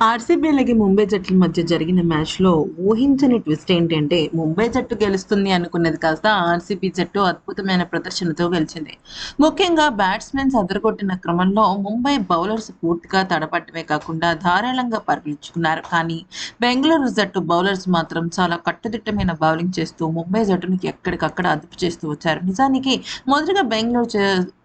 RCB అలాగే ముంబై జట్ల మధ్య జరిగిన మ్యాచ్‌లో ఊహించని ట్విస్ట్ ఏంటంటే, ముంబై జట్టు గెలుస్తుంది అనుకున్నది కాస్త ఆర్సీబీ జట్టు అద్భుతమైన ప్రదర్శనతో గెలిచింది. ముఖ్యంగా బ్యాట్స్‌మెన్స్ అదరగొట్టిన క్రమంలో ముంబై బౌలర్స్ పూర్తిగా తడబడటమే కాకుండా ధారాళంగా పరుగులిచ్చుకున్నారు. కానీ బెంగుళూరు జట్టు బౌలర్స్ మాత్రం చాలా కట్టుదిట్టమైన బౌలింగ్ చేస్తూ ముంబై జట్టుని ఎక్కడికక్కడ అదుపు చేస్తూ వచ్చారు. నిజానికి మొదటగా బెంగుళూరు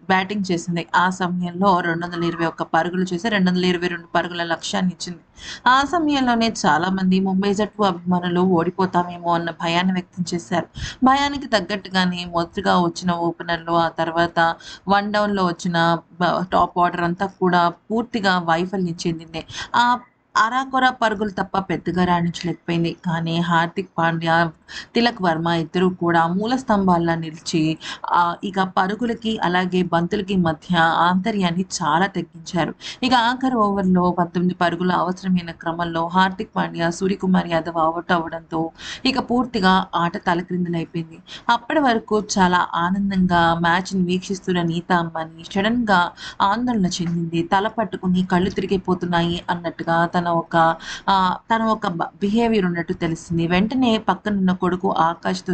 బ్యాటింగ్ చేసింది. ఆ సమయంలో 221 పరుగులు చేసి 222 పరుగుల లక్ష్యాన్ని ఇచ్చింది. ఆ సమయంలోనే చాలామంది ముంబై జట్టు అభిమానులు ఓడిపోతామేమో అన్న భయాన్ని వ్యక్తం చేశారు. భయానికి తగ్గట్టుగానే మొదటగా వచ్చిన ఓపెనర్లు, ఆ తర్వాత వన్ డౌన్‌లో వచ్చిన టాప్ ఆర్డర్ అంతా కూడా పూర్తిగా వైఫల్యం చెందింది. ఆ అరాకొర పరుగులు తప్ప పెద్దగా రాణించలేకపోయింది. కానీ హార్దిక్ పాండ్యా, తిలక్ వర్మ ఇద్దరూ కూడా మూల స్తంభాల్లా నిలిచి ఇక పరుగులకి, అలాగే బంతులకి మధ్య ఆంతర్యాన్ని చాలా తగ్గించారు. ఇక ఆఖరి ఓవర్‌లో 19 పరుగులు అవసరమైన క్రమంలో హార్దిక్ పాండ్యా, సూర్యకుమార్ యాదవ్ ఔట్ అవ్వడంతో ఇక పూర్తిగా ఆట తలక్రిందులైపోయింది. అప్పటి వరకు చాలా ఆనందంగా మ్యాచ్‌ని వీక్షిస్తున్న నీతా అంబానీ సడెన్‌గా ఆందోళన చెందింది. తల పట్టుకుని కళ్ళు తిరిగిపోతున్నాయి అన్నట్టుగా తన ఒక బిహేవియర్ ఉన్నట్టు తెలిసింది. వెంటనే పక్కనున్న కొడుకు ఆకాష్‌తో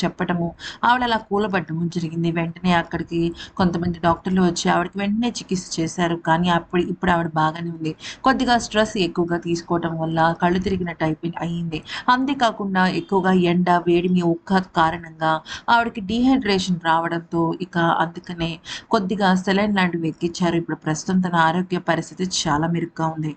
చెప్పటము, ఆవిడ అలా కూలబడ్డము జరిగింది. వెంటనే అక్కడికి కొంతమంది డాక్టర్లు వచ్చి ఆవిడకి వెంటనే చికిత్స చేశారు. కానీ ఇప్పుడు ఆవిడ బాగానే ఉంది. కొద్దిగా స్ట్రెస్ ఎక్కువగా తీసుకోవటం వల్ల కళ్ళు తిరిగినట్టు అయింది. అంతేకాకుండా ఎక్కువగా ఎండ, వేడిమి ఒక్క కారణంగా ఆవిడకి డీహైడ్రేషన్ రావడంతో అందుకనే కొద్దిగా సెలైన్ లాంటివి ఎక్కిచ్చారు. ఇప్పుడు ప్రస్తుతం తన ఆరోగ్య పరిస్థితి చాలా మెరుగ్గా ఉంది.